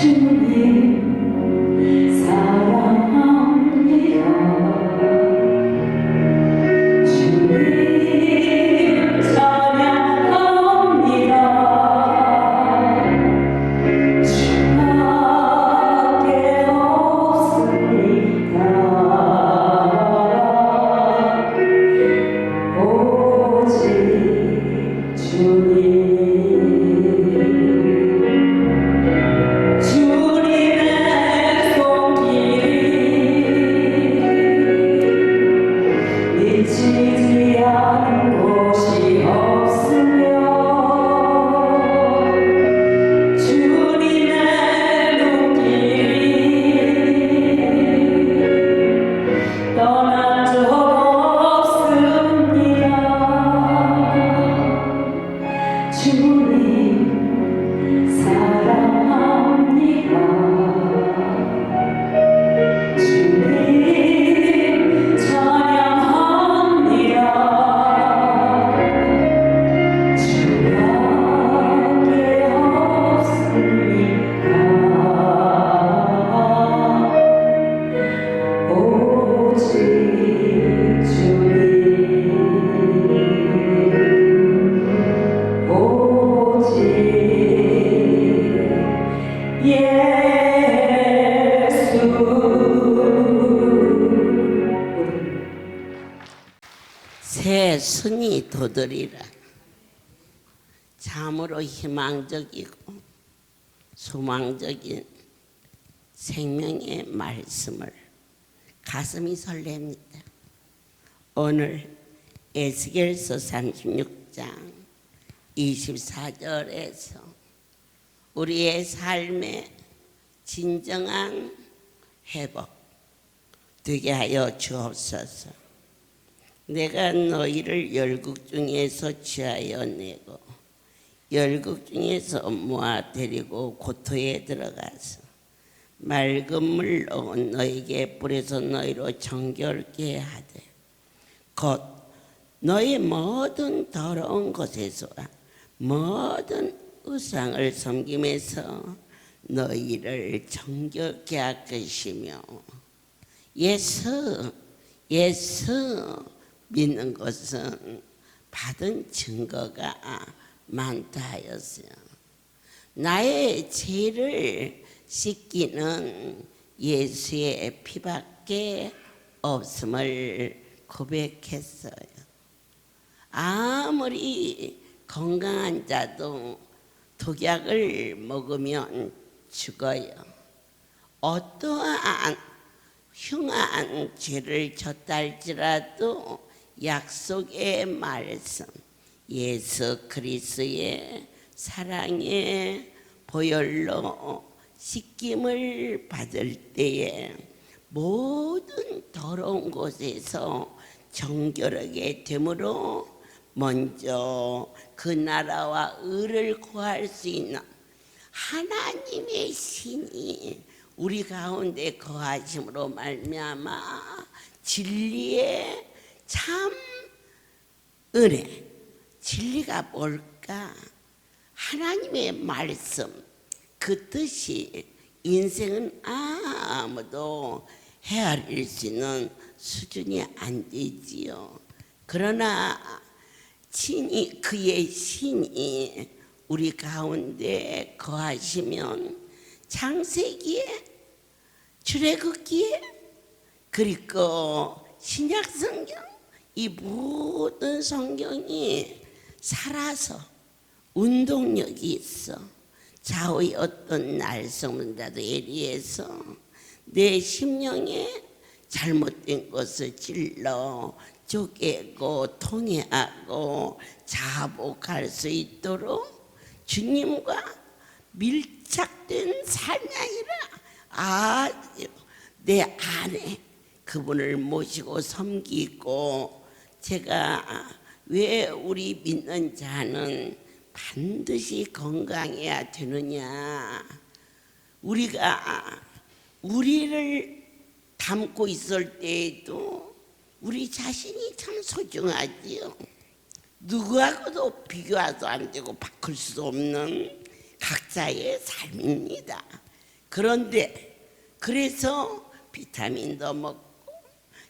주님 사랑합니다. 주님 찬양합니다. 주밖에 없습니다. 오직 주님. 미치지 않은 곳이 없으며 주님의 눈길이 떠난 적 없습니다. 주님 사랑합니다. 새 순이 돋으리라. 참으로 희망적이고 소망적인 생명의 말씀을 가슴이 설렙니다. 오늘 에스겔서 36장 24절에서 우리의 삶의 진정한 회복 되게 하여 주옵소서. 내가 너희를 열국 중에서 취하여 내고 열국 중에서 모아 데리고 고토에 들어가서 맑은 물로 너희에게 뿌려서 너희로 정결케 하되 곧 너희 모든 더러운 곳에서와 모든 우상을 섬김에서 너희를 정결케 할 것이며 예수 믿는 것은 받은 증거가 많다 하였어요. 나의 죄를 씻기는 예수의 피밖에 없음을 고백했어요. 아무리 건강한 자도 독약을 먹으면 죽어요. 어떠한 흉한 죄를 졌다 할지라도 약속의 말씀 예수 그리스도의 사랑의 보혈로 씻김을 받을 때에 모든 더러운 곳에서 정결하게 되므로 먼저 그 나라와 의를 구할 수 있는 하나님의 신이 우리 가운데 거하심으로 말미암아 진리의 참 은혜, 진리가 뭘까? 하나님의 말씀, 그 뜻이 인생은 아무도 헤아릴 수 있는 수준이 안 되지요. 그러나 그의 신이 우리 가운데 거하시면 창세기에 출애굽기에 그리고 신약성경 이 모든 성경이 살아서 운동력이 있어. 좌우의 어떤 날성문자도 예리해서 내 심령에 잘못된 것을 찔러 쪼개고 통회하고 자복할 수 있도록 주님과 밀착된 삶이 아니라 내 안에 그분을 모시고 섬기고 제가 왜 우리 믿는 자는 반드시 건강해야 되느냐? 우리가 우리를 담고 있을 때에도 우리 자신이 참 소중하지요. 누구하고도 비교도 안 되고 바꿀 수 없는 각자의 삶입니다. 그런데 그래서 비타민도 먹고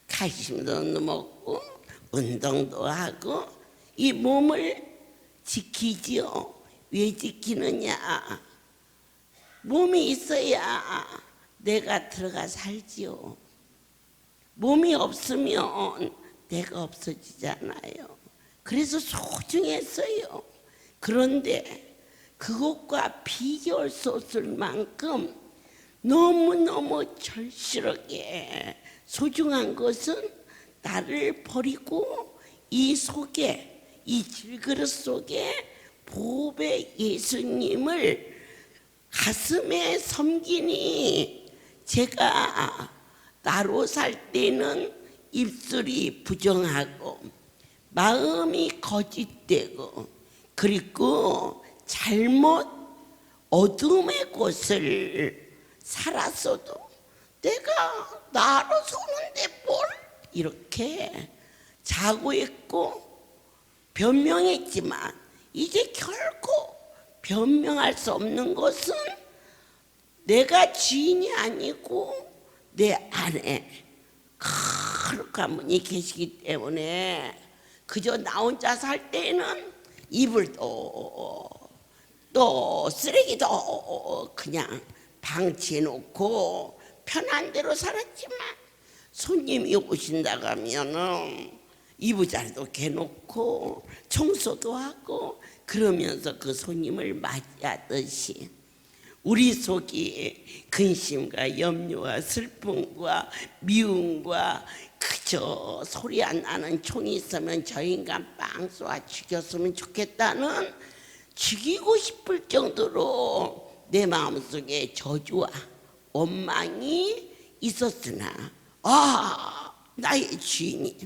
칼슘도 먹고 운동도 하고 이 몸을 지키지요. 왜 지키느냐? 몸이 있어야 내가 들어가 살지요. 몸이 없으면 내가 없어지잖아요. 그래서 소중했어요. 그런데 그것과 비교할 수 없을 만큼 너무너무 절실하게 소중한 것은 나를 버리고 이 속에, 이 질그릇 속에 보배 예수님을 가슴에 섬기니 제가 나로 살 때는 입술이 부정하고 마음이 거짓되고 그리고 잘못 어둠의 곳을 살았어도 내가 나로 서는데 뭘 이렇게 자고 있고 변명했지만 이제 결코 변명할 수 없는 것은 내가 주인이 아니고 내 안에 거룩한 분이 계시기 때문에 그저 나 혼자 살 때는 이불 또 쓰레기도 그냥 방치해놓고 편한 대로 살았지만 손님이 오신다고 하면은 이부자리도 개놓고 청소도 하고 그러면서 그 손님을 맞이하듯이 우리 속이 근심과 염려와 슬픔과 미움과 그저 소리 안 나는 총이 있으면 저 인간 빵 쏘아 죽였으면 좋겠다는 죽이고 싶을 정도로 내 마음속에 저주와 원망이 있었으나 나의 주인이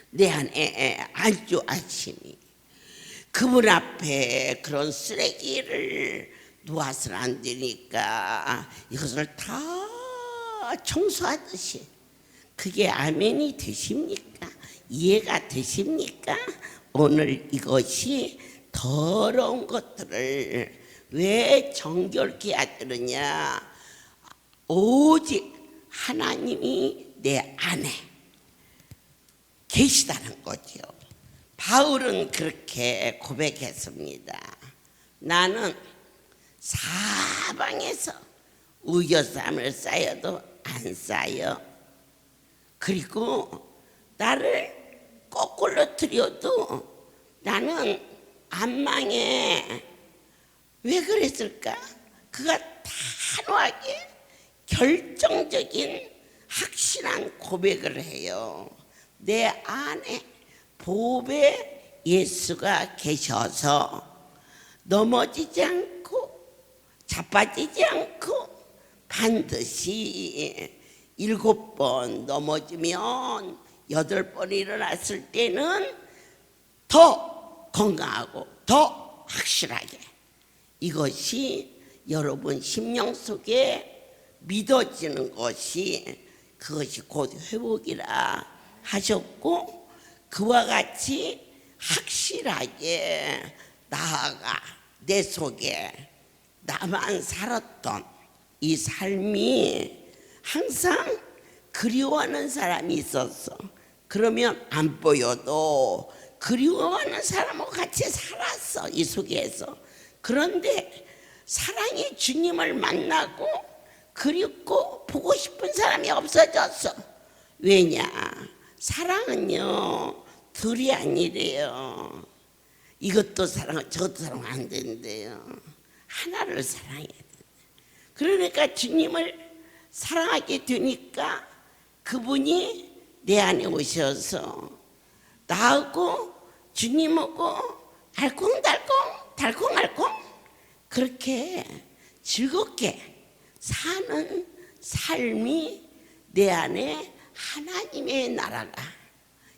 내 안에 안주하시니 그분 앞에 그런 쓰레기를 놓아서는 안 되니까 이것을 다 청소하듯이 그게 아멘이 되십니까? 이해가 되십니까? 오늘 이것이 더러운 것들을 왜 정결케 하느냐? 오직 하나님이 내 안에 계시다는 거죠. 바울은 그렇게 고백했습니다. 나는 사방에서 우겨쌈을 쌓여도 안 쌓여. 그리고 나를 거꾸로 틀어도 나는 안 망해. 왜 그랬을까? 그가 단호하게 결정적인 확실한 고백을 해요. 내 안에 보배 예수가 계셔서 넘어지지 않고 자빠지지 않고 반드시 7번 넘어지면 8번 일어났을 때는 더 건강하고 더 확실하게 이것이 여러분 심령 속에 믿어지는 것이 그것이 곧 회복이라 하셨고 그와 같이 확실하게 나아가 내 속에 나만 살았던 이 삶이 항상 그리워하는 사람이 있었어. 그러면 안 보여도 그리워하는 사람하고 같이 살았어 이 속에서. 그런데 사랑의 주님을 만나고 그립고 보고 싶은 사람이 없어졌어. 왜냐? 사랑은요 둘이 아니래요. 이것도 사랑 저것도 사랑 안 된대요. 하나를 사랑해야 돼. 그러니까 주님을 사랑하게 되니까 그분이 내 안에 오셔서 나하고 주님하고 달콩달콩 그렇게 즐겁게 사는 삶이 내 안에 하나님의 나라가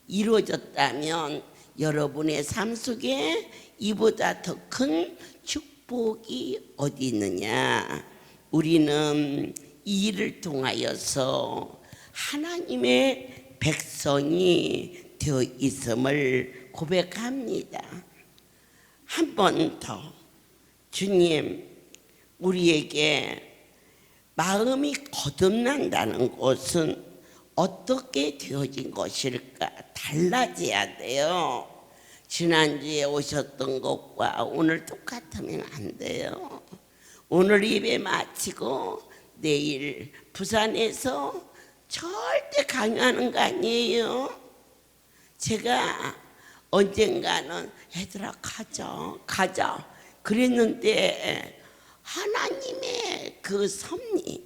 이루어졌다면 여러분의 삶 속에 이보다 더 큰 축복이 어디 있느냐? 우리는 이 일을 통하여서 하나님의 백성이 되어 있음을 고백합니다. 한 번 더 주님 우리에게 마음이 거듭난다는 것은 어떻게 되어진 것일까? 달라져야 돼요. 지난주에 오셨던 것과 오늘 똑같으면 안 돼요. 오늘 예배 마치고 내일 부산에서 절대 강요하는 거 아니에요. 제가 언젠가는 얘들아 가자 그랬는데 하나님의 그 섭리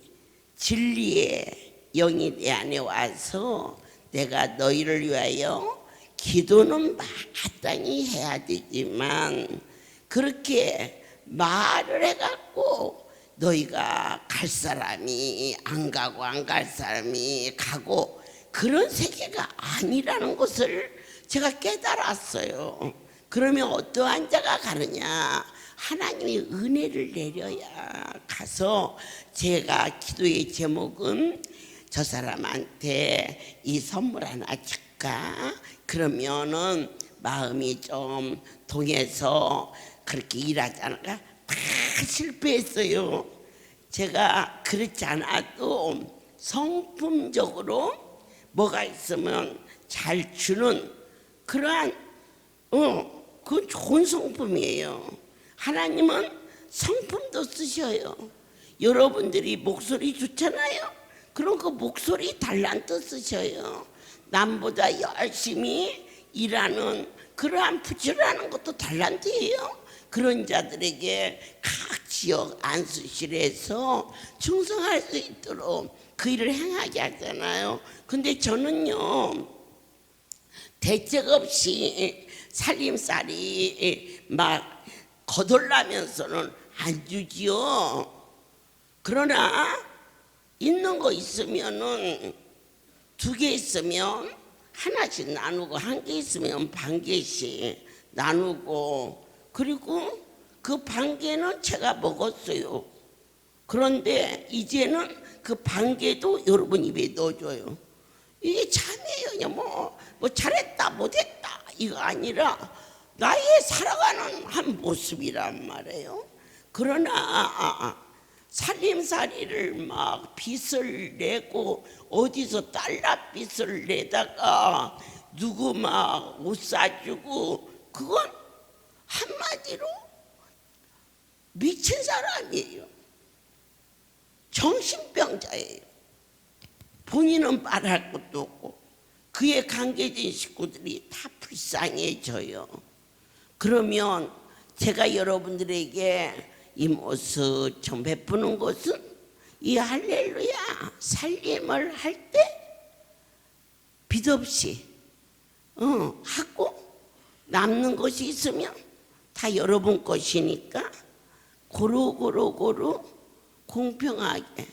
진리의 영이 내 안에 와서 내가 너희를 위하여 기도는 마땅히 해야 되지만 그렇게 말을 해갖고 너희가 갈 사람이 안 가고 안 갈 사람이 가고 그런 세계가 아니라는 것을 제가 깨달았어요. 그러면 어떠한 자가 가느냐? 하나님이 은혜를 내려야 가서 제가 기도의 제목은 저 사람한테 이 선물 하나 줄까? 그러면은 마음이 좀 동해서 그렇게 일하자니까 다 실패했어요. 제가 그렇지 않아도 성품적으로 뭐가 있으면 잘 주는 그러한 그 좋은 성품이에요. 하나님은 성품도 쓰셔요. 여러분들이 목소리 좋잖아요. 그럼 그 목소리 달란트 쓰셔요. 남보다 열심히 일하는 그러한 부지런한 것도 달란트예요. 그런 자들에게 각 지역 안수실에서 충성할 수 있도록 그 일을 행하게 하잖아요. 근데 저는요 대책 없이 살림살이 막 거덜나면서는 안 주지요. 그러나 있는 거 있으면은 2개 있으면 하나씩 나누고 1개 있으면 반 개씩 나누고 그리고 그 반 개는 제가 먹었어요. 그런데 이제는 그 반 개도 여러분 입에 넣어줘요. 이게 참이에요. 뭐 잘했다 못했다 이거 아니라 나의 살아가는 한 모습이란 말이에요. 그러나 살림살이를 막 빚을 내고 어디서 달러빚을 내다가 누구 막 옷 사주고 그건 한마디로 미친 사람이에요. 정신병자예요. 본인은 말할 것도 없고 그에 관계된 식구들이 다 불쌍해져요. 그러면 제가 여러분들에게 이 모습 좀 베푸는 것은 이 할렐루야 살림을 할 때 빚 없이 하고 남는 것이 있으면 다 여러분 것이니까 고루 공평하게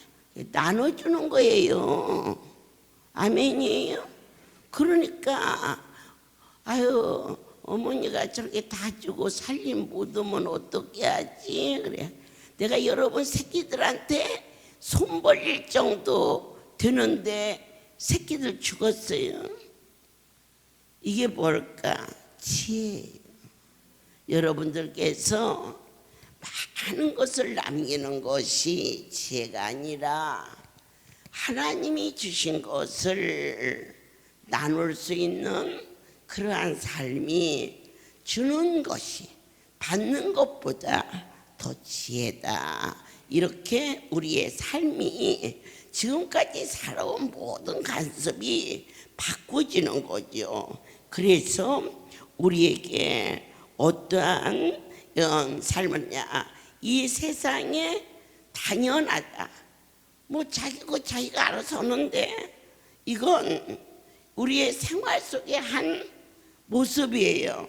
나눠주는 거예요. 아멘이에요. 그러니까 아유 어머니가 저렇게 다 주고 살림 못 오면 어떻게 하지? 그래. 내가 여러분 새끼들한테 손 벌릴 정도 되는데 새끼들 죽었어요. 이게 뭘까? 지혜예요. 여러분들께서 많은 것을 남기는 것이 지혜가 아니라 하나님이 주신 것을 나눌 수 있는 그러한 삶이 주는 것이 받는 것보다 더 지혜다. 이렇게 우리의 삶이 지금까지 살아온 모든 간섭이 바꿔지는 거죠. 그래서 우리에게 어떠한 삶을냐 이 세상에 당연하다. 뭐 자기가 알아서 하는데 이건 우리의 생활 속의 한 모습이에요.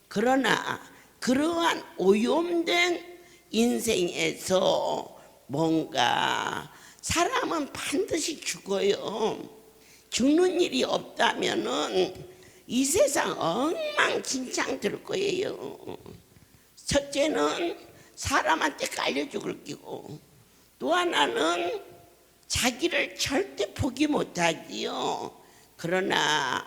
그러나 그러한 오염된 인생에서 뭔가 사람은 반드시 죽어요. 죽는 일이 없다면은 이 세상 엉망진창 될 거예요. 첫째는 사람한테 깔려 죽을 끼고 또 하나는 자기를 절대 포기 못하지요. 그러나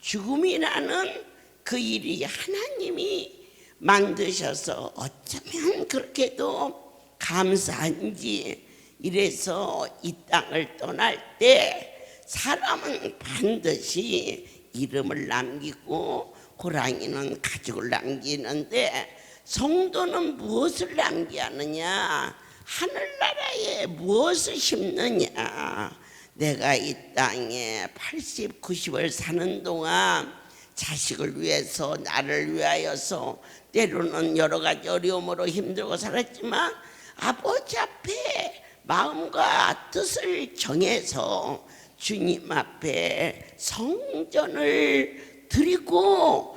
죽음이라는 그 일이 하나님이 만드셔서 어쩌면 그렇게도 감사한지 이래서 이 땅을 떠날 때 사람은 반드시 이름을 남기고 호랑이는 가죽을 남기는데 성도는 무엇을 남기느냐? 하늘나라에 무엇을 심느냐? 내가 이 땅에 80, 90을 사는 동안 자식을 위해서, 나를 위하여서 때로는 여러 가지 어려움으로 힘들고 살았지만 아버지 앞에 마음과 뜻을 정해서 주님 앞에 성전을 드리고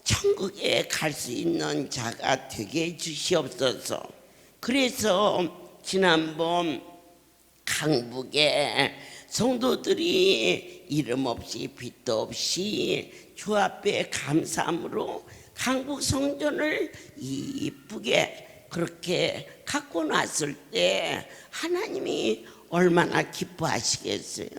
천국에 갈 수 있는 자가 되게 해 주시옵소서. 그래서 지난번 강북에 성도들이 이름 없이 빛도 없이 주 앞에 감사함으로 강북 성전을 이쁘게 그렇게 갖고 놨을 때 하나님이 얼마나 기뻐하시겠어요.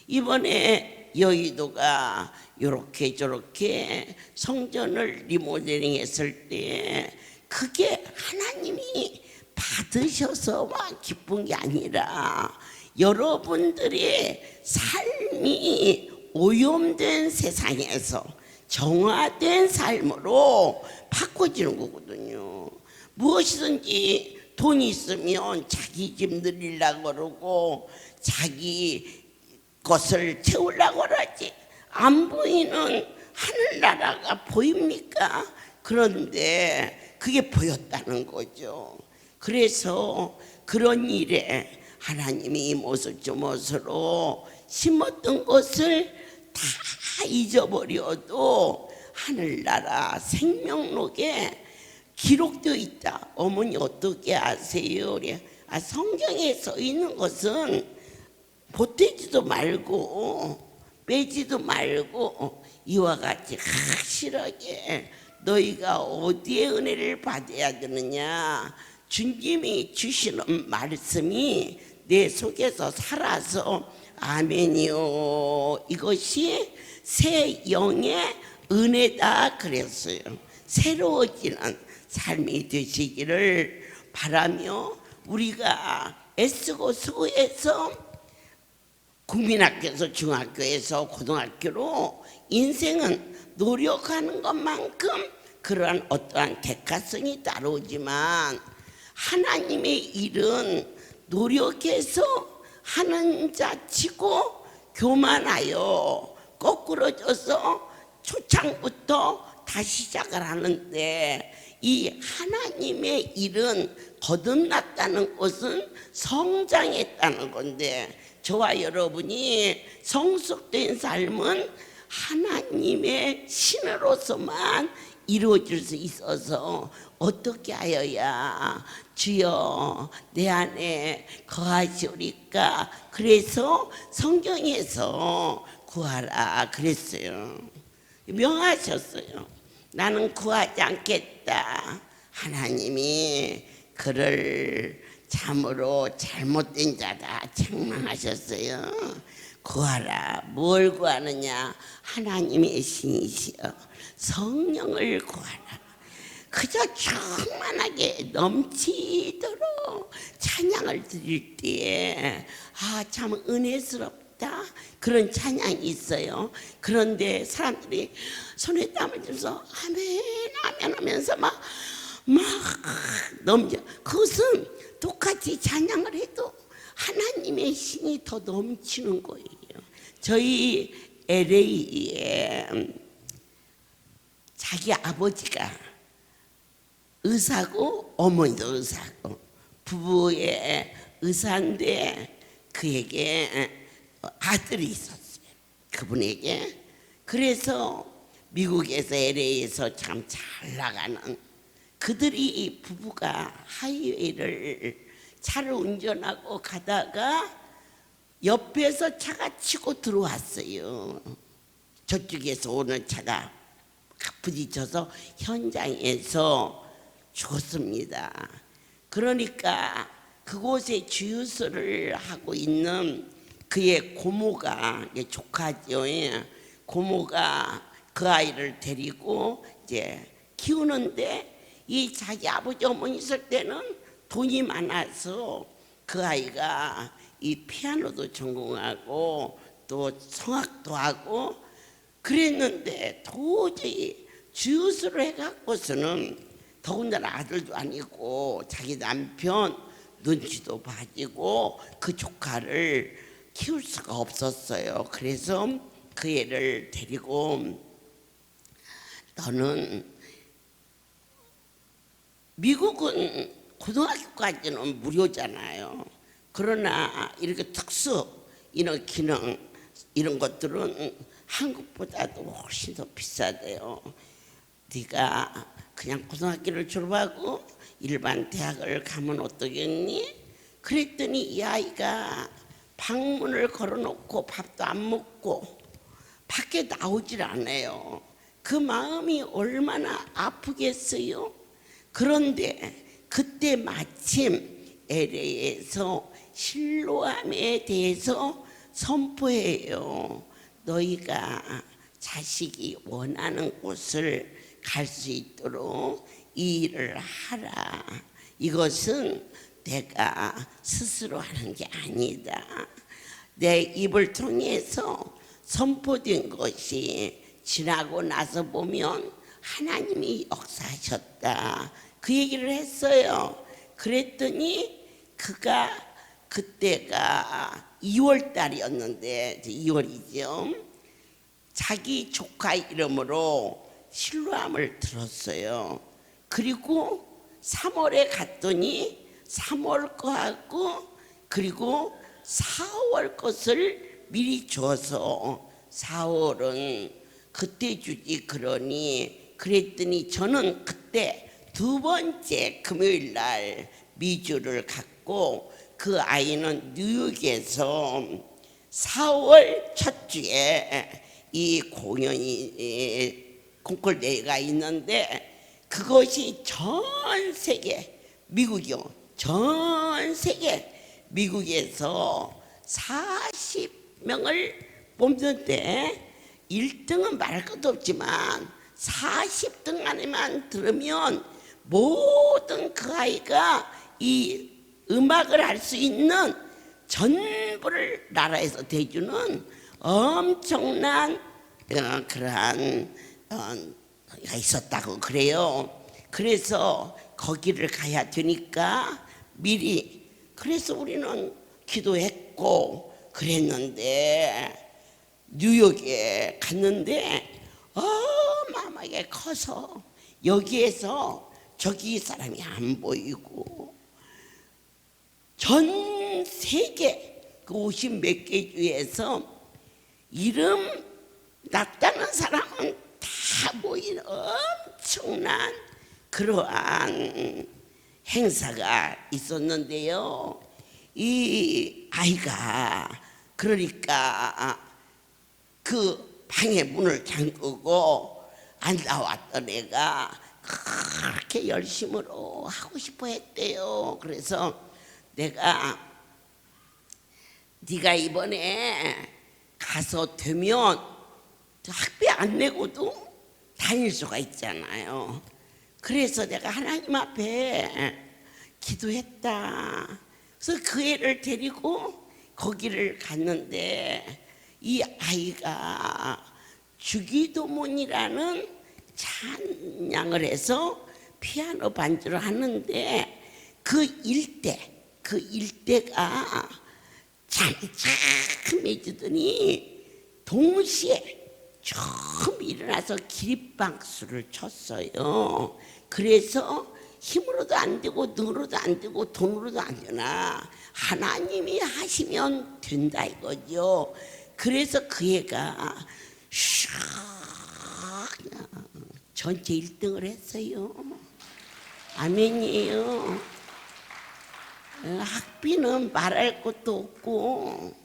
이번에 여의도가 이렇게 저렇게 성전을 리모델링 했을 때 그게 하나님이 받으셔서만 기쁜 게 아니라 여러분들의 삶이 오염된 세상에서 정화된 삶으로 바꿔지는 거거든요. 무엇이든지 돈이 있으면 자기 집 늘리려고 그러고 자기 것을 채우려고 그러지. 안 보이는 하늘나라가 보입니까? 그런데 그게 보였다는 거죠. 그래서 그런 일에 하나님이 이모스저모스로 심었던 것을 다 잊어버려도 하늘나라 생명록에 기록되어 있다. 어머니 어떻게 아세요? 성경에 써 있는 것은 보태지도 말고 빼지도 말고 이와 같이 확실하게 너희가 어디에 은혜를 받아야 되느냐, 주님이 주시는 말씀이 내 속에서 살아서 아멘이요, 이것이 새 영의 은혜다 그랬어요. 새로워지는 삶이 되시기를 바라며 우리가 애쓰고 수고해서 국민학교에서 중학교에서 고등학교로 인생은 노력하는 것만큼 그러한 어떠한 대가성이 따라오지만 하나님의 일은 노력해서 하는 자치고 교만하여 거꾸러져서 초창부터 다시 시작을 하는데 이 하나님의 일은 거듭났다는 것은 성장했다는 건데 저와 여러분이 성숙된 삶은 하나님의 신으로서만 이루어질 수 있어서 어떻게 하여야 주여 내 안에 거하시오리까. 그래서 성경에서 구하라 그랬어요. 명하셨어요. 나는 구하지 않겠다. 하나님이 그를 참으로 잘못된 자다 책망하셨어요. 구하라. 뭘 구하느냐? 하나님의 신이시여 성령을 구하라. 그저 충만하게 넘치도록 찬양을 드릴 때에 참 은혜스럽다 그런 찬양이 있어요. 그런데 사람들이 손에 땀을 들면서 아멘 아멘 하면서 막 넘겨. 그것은 똑같이 찬양을 해도 하나님의 신이 더 넘치는 거예요. 저희 LA에 자기 아버지가 의사고 어머니도 의사고 부부의 의사인데 그에게 아들이 있었어요. 그분에게. 그래서 미국에서 LA에서 참 잘 나가는 그들이 부부가 하이웨이를 차를 운전하고 가다가 옆에서 차가 치고 들어왔어요. 저쪽에서 오는 차가 부딪혀서 현장에서 죽었습니다. 그러니까 그곳에 주유소를 하고 있는 그의 고모가, 조카죠. 고모가 그 아이를 데리고 이제 키우는데 이 자기 아버지 어머니 있을 때는 돈이 많아서 그 아이가 이 피아노도 전공하고 또 성악도 하고 그랬는데 도저히 주스를 해갖고서는 더군다나 아들도 아니고 자기 남편 눈치도 봐지고 그 조카를 키울 수가 없었어요. 그래서 그 애를 데리고 너는 미국은 고등학교까지는 무료잖아요. 그러나 이렇게 특수 이런 기능 이런 것들은 한국보다도 훨씬 더 비싸대요. 네가 그냥 고등학교를 졸업하고 일반 대학을 가면 어떠겠니? 그랬더니 이 아이가 방문을 걸어놓고 밥도 안 먹고 밖에 나오질 않아요. 그 마음이 얼마나 아프겠어요. 그런데 그때 마침 LA에서 실로암에 대해서 선포해요. 너희가 자식이 원하는 곳을 갈 수 있도록 이 일을 하라. 이것은 내가 스스로 하는 게 아니다. 내 입을 통해서 선포된 것이 지나고 나서 보면 하나님이 역사하셨다. 그 얘기를 했어요. 그랬더니 그가 그때가 2월 달이었는데 2월이죠. 자기 조카 이름으로 실로암을 들었어요. 그리고 3월에 갔더니 3월 거하고 그리고 4월 것을 미리 줘서 4월은 그때 주지 그러니 그랬더니 저는 그때 두 번째 금요일 날 미주를 갔고 그 아이는 뉴욕에서 4월 첫 주에 이 공연이 콩쿨대회가 있는데 그것이 전 세계 미국이요. 전 세계 미국에서 40명을 뽑는데 1등은 말할 것도 없지만 40등 안에만 들으면 모든 그 아이가 이 음악을 할 수 있는 전부를 나라에서 대주는 엄청난 그러한 가 있었다고 그래요. 그래서 거기를 가야 되니까 미리 그래서 우리는 기도했고 그랬는데 뉴욕에 갔는데 어마어마하게 커서 여기에서 저기 사람이 안 보이고 전 세계 그 50몇 개 주에서 이름 났다는 사람은 다 모인 엄청난 그러한 행사가 있었는데요. 이 아이가 그러니까 그 방에 문을 잠그고 안 나왔던 애가 그렇게 열심으로 하고 싶어 했대요. 그래서 내가 네가 이번에 가서 되면 학비 안 내고도 다닐 수가 있잖아요. 그래서 내가 하나님 앞에 기도했다. 그래서 그 애를 데리고 거기를 갔는데 이 아이가 주기도문이라는 찬양을 해서 피아노 반주를 하는데 그 일대가 잠잠해지더니 동시에 처음 일어나서 기립박수를 쳤어요. 그래서 힘으로도 안 되고 능으로도 안 되고 돈으로도 안 되나 하나님이 하시면 된다 이거죠. 그래서 그 애가 샥 전체 1등을 했어요. 아멘이에요. 학비는 말할 것도 없고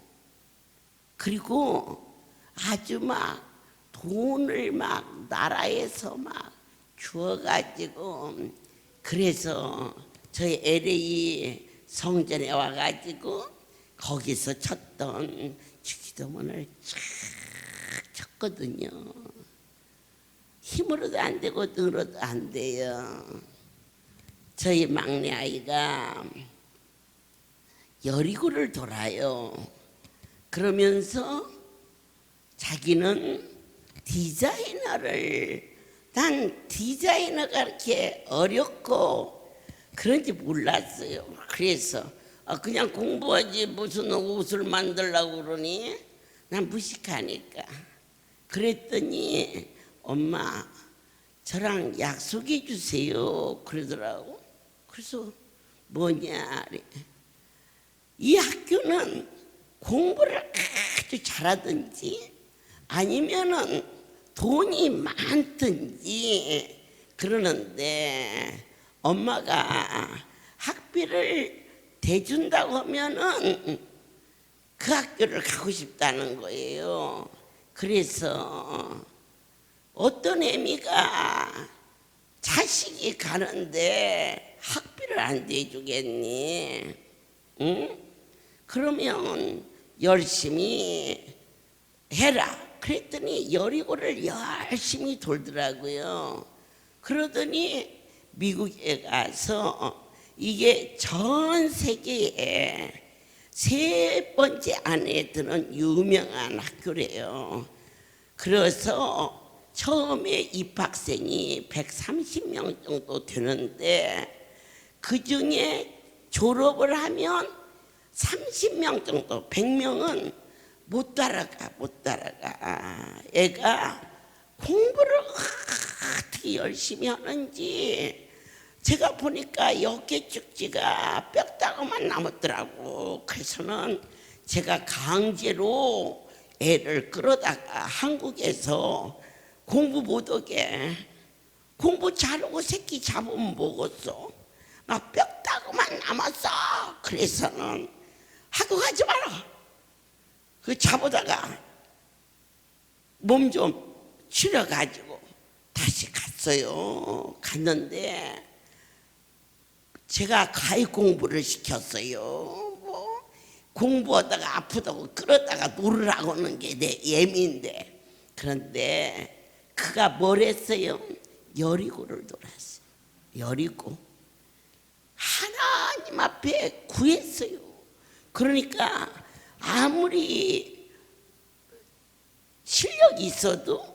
그리고 아주 막 돈을 막 나라에서 막 주어가지고 그래서 저희 LA 성전에 와가지고 거기서 쳤던 주기도문을 쫙 쳤거든요. 힘으로도 안 되고 능으로도 안 돼요. 저희 막내 아이가 여리고를 돌아요. 그러면서 자기는 난 디자이너가 이렇게 어렵고 그런지 몰랐어요. 그래서 그냥 공부하지 무슨 옷을 만들려고 그러니 난 무식하니까. 그랬더니 엄마 저랑 약속해 주세요 그러더라고. 그래서 뭐냐, 이 학교는 공부를 아주 잘하든지 아니면은 돈이 많든지 그러는데 엄마가 학비를 대준다고 하면은 그 학교를 가고 싶다는 거예요. 그래서 어떤 애미가 자식이 가는데 학비를 안 대주겠니? 응? 그러면 열심히 해라. 그랬더니 여리고를 열심히 돌더라고요. 그러더니 미국에 가서 이게 전 세계에 3번째 안에 드는 유명한 학교래요. 그래서 처음에 입학생이 130명 정도 되는데 그 중에 졸업을 하면 30명 정도, 100명은 못 따라가. 애가 공부를 어떻게 열심히 하는지 제가 보니까 어깨 쭉지가 뼈다구만 남았더라고. 그래서는 제가 강제로 애를 끌어다가 한국에서 공부 못하게, 공부 잘하고 새끼 잡으면 먹었어. 막 뼈다구만 남았어. 그래서는 학교 가지 마라. 그 잡아다가 몸 좀 치료가지고 다시 갔어요. 갔는데 제가 가입 공부를 시켰어요. 뭐 공부하다가 아프다고 끌었다가 놀으라고 하는 게 내 예민데, 그런데 그가 뭘 했어요? 여리고를 돌았어요. 여리고 하나님 앞에 구했어요. 그러니까 아무리 실력이 있어도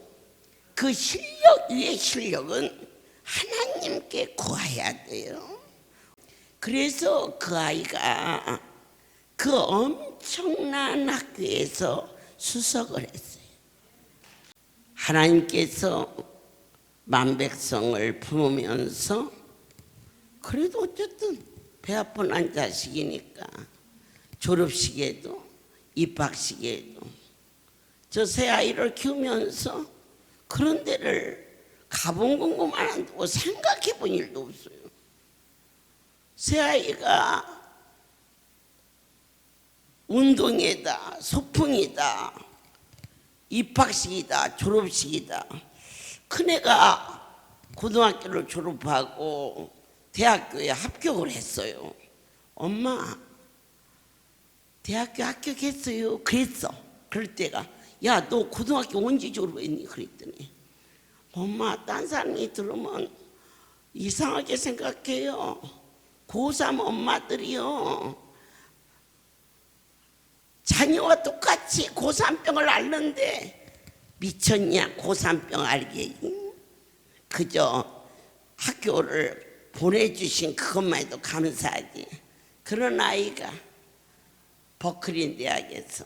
그 실력 위의 실력은 하나님께 구해야 돼요. 그래서 그 아이가 그 엄청난 학교에서 수석을 했어요. 하나님께서 만백성을 품으면서 그래도 어쨌든 배 아픈 자식이니까 졸업식에도 입학식에도 저 새 아이를 키우면서 그런 데를 가본 것만 안 두고 생각해 본 일도 없어요. 새 아이가 운동회다, 소풍이다, 입학식이다, 졸업식이다. 큰애가 고등학교를 졸업하고 대학교에 합격을 했어요. 엄마, 대학교 합격했어요. 그랬어. 그럴 때가, 야, 너 고등학교 언제 졸업했니? 그랬더니 엄마, 딴 사람이 들으면 이상하게 생각해요. 고3 엄마들이요, 자녀와 똑같이 고3병을 앓는데 미쳤냐? 고3병 알게. 그저 학교를 보내주신 그것만 해도 감사하지. 그런 아이가 버클린 대학에서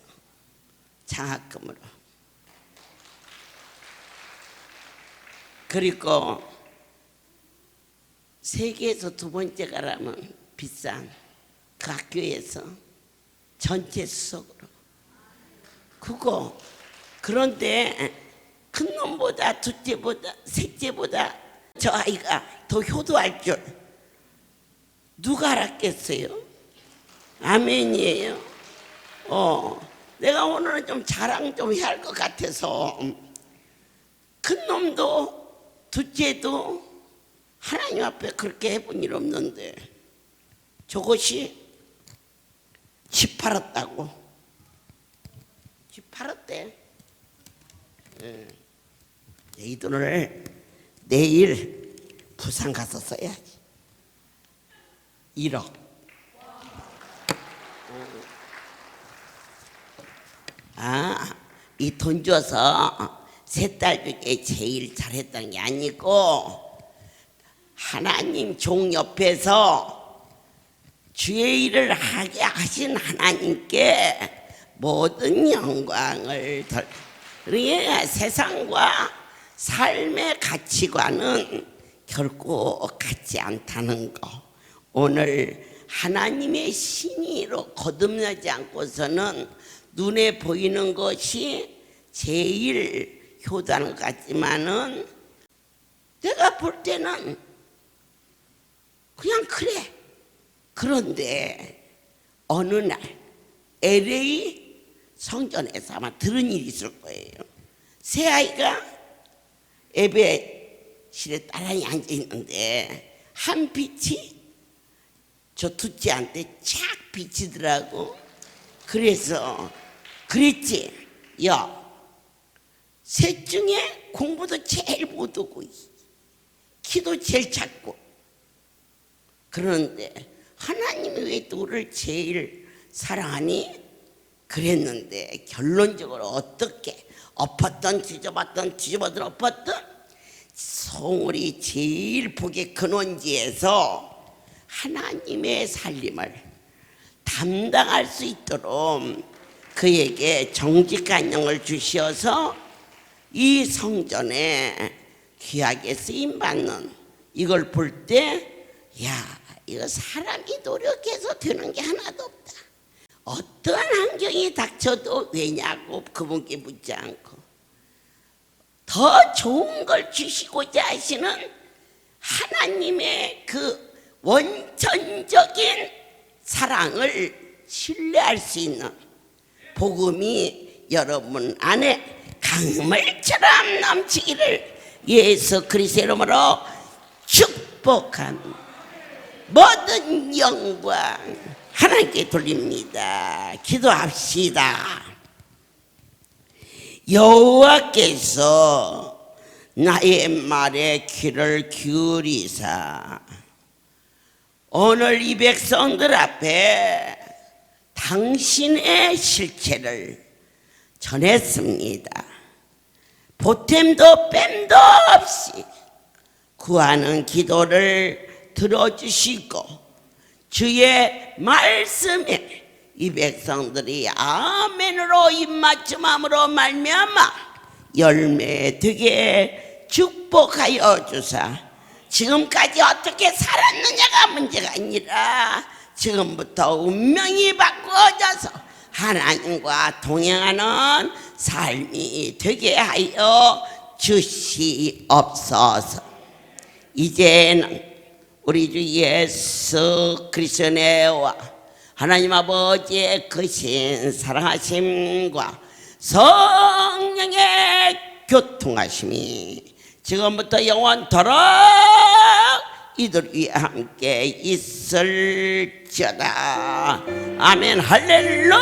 장학금으로, 그리고 세계에서 2번째가라면 비싼 그 학교에서 전체 수석으로. 그거 그런데 큰 놈보다 둘째보다 셋째보다 저 아이가 더 효도할 줄 누가 알았겠어요? 아멘이에요. 내가 오늘은 좀 자랑 좀 해야 할 것 같아서, 큰 놈도 둘째도 하나님 앞에 그렇게 해본 일 없는데 저것이 집 팔았다고. 집 팔았대. 이 돈을 내일 부산 가서 써야지. 1억. 이 돈 줘서 세 딸 중에 제일 잘했던 게 아니고 하나님 종 옆에서 주의 일을 하게 하신 하나님께 모든 영광을 그러니까 세상과 삶의 가치관은 결코 같지 않다는 거. 오늘 하나님의 신의로 거듭나지 않고서는 눈에 보이는 것이 제일 효도하는 것 같지만은 내가 볼 때는 그냥 그래. 그런데 어느 날 LA 성전에서 아마 들은 일이 있을 거예요. 새 아이가 예배실에 나란히 앉아 있는데 한 빛이 저 둘째한테 착 비치더라고. 그래서 그랬지. 야, 셋 중에 공부도 제일 못하고 키도 제일 작고 그런데 하나님이 왜 너를 제일 사랑하니? 그랬는데 결론적으로 어떻게 엎었던 뒤집어든 엎었던 성울이 제일 복의 근원지에서 하나님의 살림을 담당할 수 있도록 그에게 정직한 영을 주시어서 이 성전에 귀하게 쓰임받는 이걸 볼 때 야, 이거 사람이 노력해서 되는 게 하나도 없다. 어떤 환경이 닥쳐도 왜냐고 그분께 묻지 않고 더 좋은 걸 주시고자 하시는 하나님의 그 원천적인 사랑을 신뢰할 수 있는 복음이 여러분 안에 강물처럼 넘치기를 예수 그리스도의 이름으로 축복합니다. 모든 영광 하나님께 돌립니다. 기도합시다. 여호와께서 나의 말에 귀를 기울이사 오늘 이 백성들 앞에 당신의 실체를 전했습니다. 보탬도 뺨도 없이 구하는 기도를 들어주시고 주의 말씀에 이 백성들이 아멘으로 입맞춤함으로 말미암아 열매 되게 축복하여 주사 지금까지 어떻게 살았느냐가 문제가 아니라 지금부터 운명이 바꾸어져서 하나님과 동행하는 삶이 되게 하여 주시옵소서. 이제는 우리 주 예수 그리스도의 은혜와 하나님 아버지의 크신 사랑하심과 성령의 교통하심이 지금부터 영원토록 이들 위에 함께 있을지어다. 아멘 할렐루야.